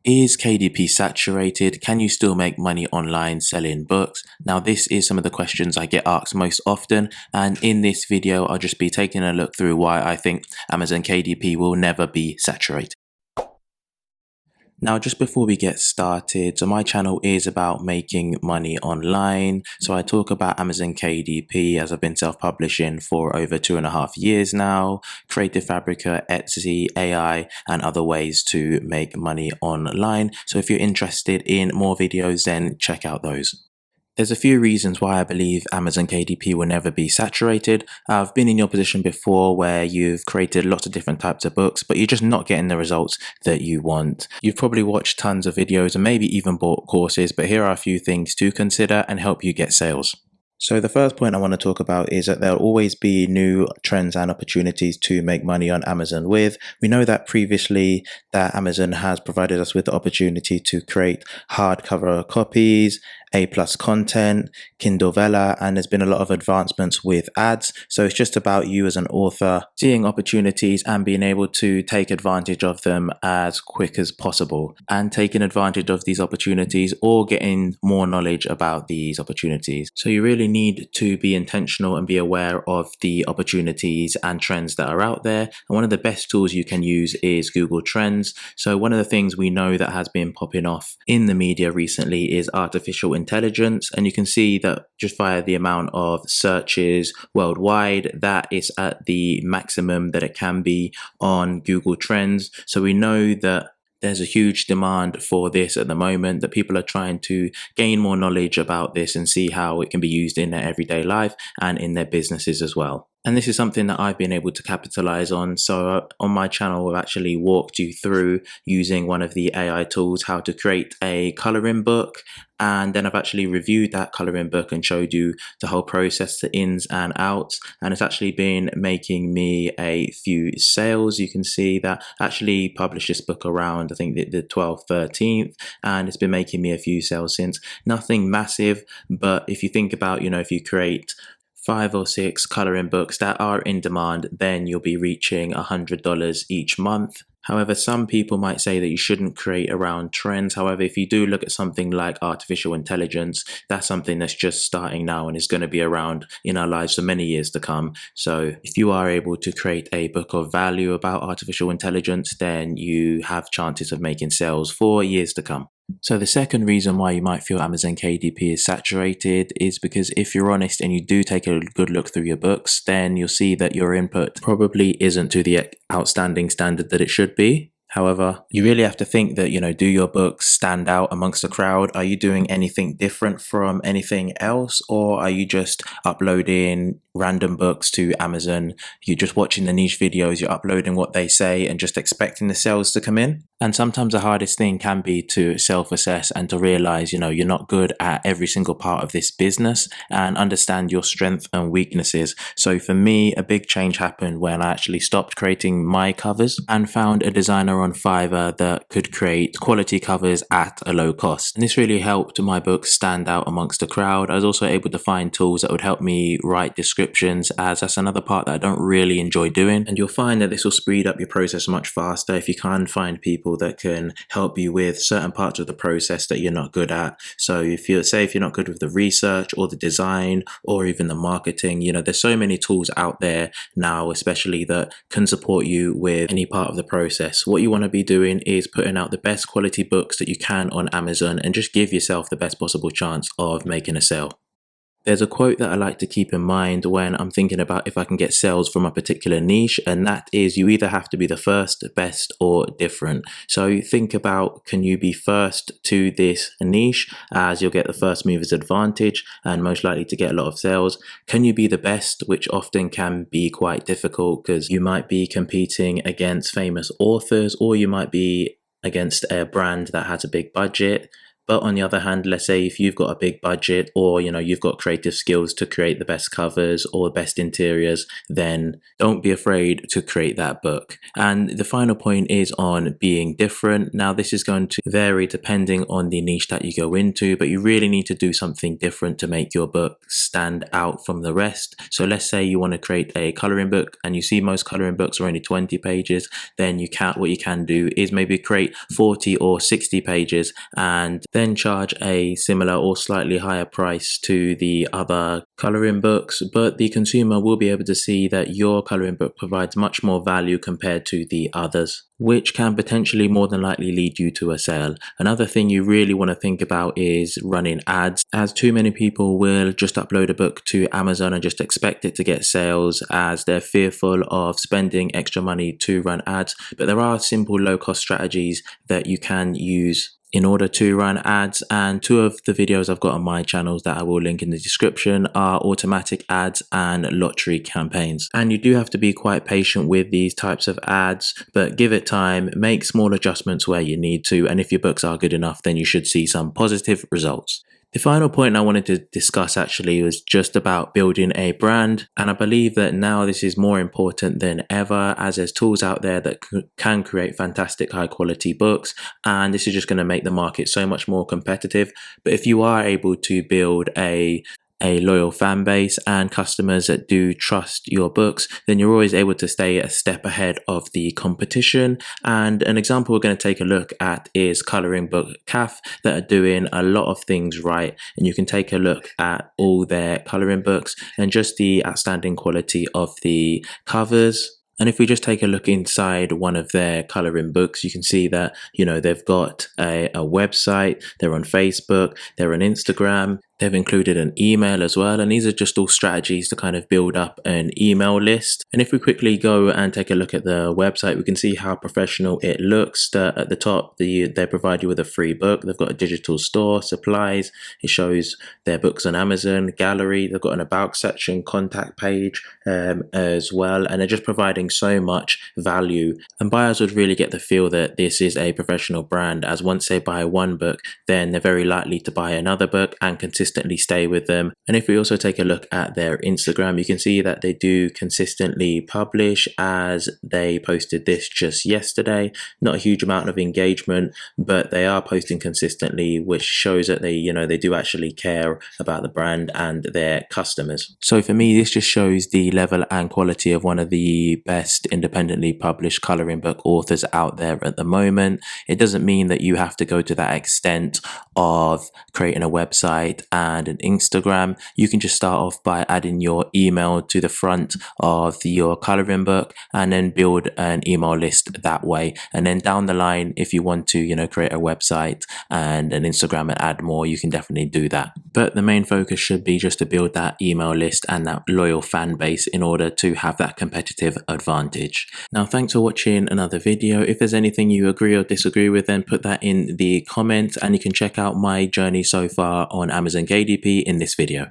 Is KDP saturated? Can you still make money online selling books? Now, this is some of the questions I get asked most often, and in this video, I'll just be taking a look through why I think Amazon KDP will never be saturated. Now, just before we get started, so my channel is about making money online. So I talk about Amazon KDP as I've been self-publishing for over 2.5 years now, Creative Fabrica, Etsy, AI, and other ways to make money online. So if you're interested in more videos, then check out those. There's a few reasons why I believe Amazon KDP will never be saturated. I've been in your position before where you've created lots of different types of books, but you're just not getting the results that you want. You've probably watched tons of videos and maybe even bought courses, but here are a few things to consider and help you get sales. So the first point I want to talk about is that there'll always be new trends and opportunities to make money on Amazon with. We know that previously that Amazon has provided us with the opportunity to create hardcover copies, A+ content, Kindle Vella, and there's been a lot of advancements with ads. So it's just about you as an author seeing opportunities and being able to take advantage of them as quick as possible, and taking advantage of these opportunities or getting more knowledge about these opportunities. So you really need to be intentional and be aware of the opportunities and trends that are out there. And one of the best tools you can use is Google Trends. So one of the things we know that has been popping off in the media recently is artificial intelligence, and you can see that just via the amount of searches worldwide, that is at the maximum that it can be on Google Trends. So we know that there's a huge demand for this at the moment, that people are trying to gain more knowledge about this and see how it can be used in their everyday life and in their businesses as well. And this is something that I've been able to capitalize on. So on my channel, I've actually walked you through using one of the AI tools, how to create a coloring book. And then I've actually reviewed that coloring book and showed you the whole process, the ins and outs. And it's actually been making me a few sales. You can see that I actually published this book around, I think, the 12th, 13th. And it's been making me a few sales since. Nothing massive, but if you think about, if you create 5 or 6 coloring books that are in demand, then you'll be reaching $100 each month. However, some people might say that you shouldn't create around trends. However, if you do look at something like artificial intelligence, that's something that's just starting now and is going to be around in our lives for many years to come. So if you are able to create a book of value about artificial intelligence, then you have chances of making sales for years to come. So the second reason why you might feel Amazon KDP is saturated is because if you're honest and you do take a good look through your books, then you'll see that your input probably isn't to the outstanding standard that it should be. However, you really have to think that, do your books stand out amongst the crowd? Are you doing anything different from anything else? Or are you just uploading random books to Amazon? You're just watching the niche videos, you're uploading what they say and just expecting the sales to come in? And sometimes the hardest thing can be to self-assess and to realize, you're not good at every single part of this business, and understand your strengths and weaknesses. So for me, a big change happened when I actually stopped creating my covers and found a designer on Fiverr that could create quality covers at a low cost. And this really helped my book stand out amongst the crowd. I was also able to find tools that would help me write descriptions, as that's another part that I don't really enjoy doing. And you'll find that this will speed up your process much faster if you can find people that can help you with certain parts of the process that you're not good at. So if you're not good with the research or the design or even the marketing, there's so many tools out there now, especially that can support you with any part of the process. What you want to be doing is putting out the best quality books that you can on Amazon and just give yourself the best possible chance of making a sale. There's a quote that I like to keep in mind when I'm thinking about if I can get sales from a particular niche, and that is, you either have to be the first, best, or different. So think about, can you be first to this niche, as you'll get the first mover's advantage and most likely to get a lot of sales? Can you be the best, which often can be quite difficult because you might be competing against famous authors, or you might be against a brand that has a big budget. But on the other hand, let's say if you've got a big budget, or you've got creative skills to create the best covers or the best interiors, then don't be afraid to create that book. And the final point is on being different. Now this is going to vary depending on the niche that you go into, but you really need to do something different to make your book stand out from the rest. So let's say you want to create a coloring book and you see most coloring books are only 20 pages, then what you can do is maybe create 40 or 60 pages and then charge a similar or slightly higher price to the other coloring books, but the consumer will be able to see that your coloring book provides much more value compared to the others, which can potentially more than likely lead you to a sale. Another thing you really want to think about is running ads, as too many people will just upload a book to Amazon and just expect it to get sales, as they're fearful of spending extra money to run ads. But there are simple low-cost strategies that you can use in order to run ads, and two of the videos I've got on my channels that I will link in the description are automatic ads and lottery campaigns. And you do have to be quite patient with these types of ads, but give it time, make small adjustments where you need to, and if your books are good enough, then you should see some positive results. The final point I wanted to discuss actually was just about building a brand, and I believe that now this is more important than ever, as there's tools out there that can create fantastic high quality books, and this is just going to make the market so much more competitive. But if you are able to build a loyal fan base and customers that do trust your books, then you're always able to stay a step ahead of the competition. And an example we're going to take a look at is Coloring Book Caf, that are doing a lot of things right, and you can take a look at all their coloring books and just the outstanding quality of the covers. And if we just take a look inside one of their coloring books, you can see that, they've got a website, they're on Facebook, they're on Instagram, they've included an email as well. And these are just all strategies to kind of build up an email list. And if we quickly go and take a look at the website, we can see how professional it looks. At the top, they provide you with a free book. They've got a digital store, supplies. It shows their books on Amazon, gallery. They've got an about section, contact page as well. And they're just providing so much value. And buyers would really get the feel that this is a professional brand, as once they buy one book, then they're very likely to buy another book and consistently stay with them. And if we also take a look at their Instagram, you can see that they do consistently publish, as they posted this just yesterday. Not a huge amount of engagement, but they are posting consistently, which shows that they do actually care about the brand and their customers. So for me, this just shows the level and quality of one of the best independently published coloring book authors out there at the moment. It doesn't mean that you have to go to that extent of creating a website and an Instagram. You can just start off by adding your email to the front of your coloring book and then build an email list that way. And then down the line, if you want to, create a website and an Instagram and add more, you can definitely do that. But the main focus should be just to build that email list and that loyal fan base in order to have that competitive advantage. Now, thanks for watching another video. If there's anything you agree or disagree with, then put that in the comments, and you can check out my journey so far on Amazon KDP in this video.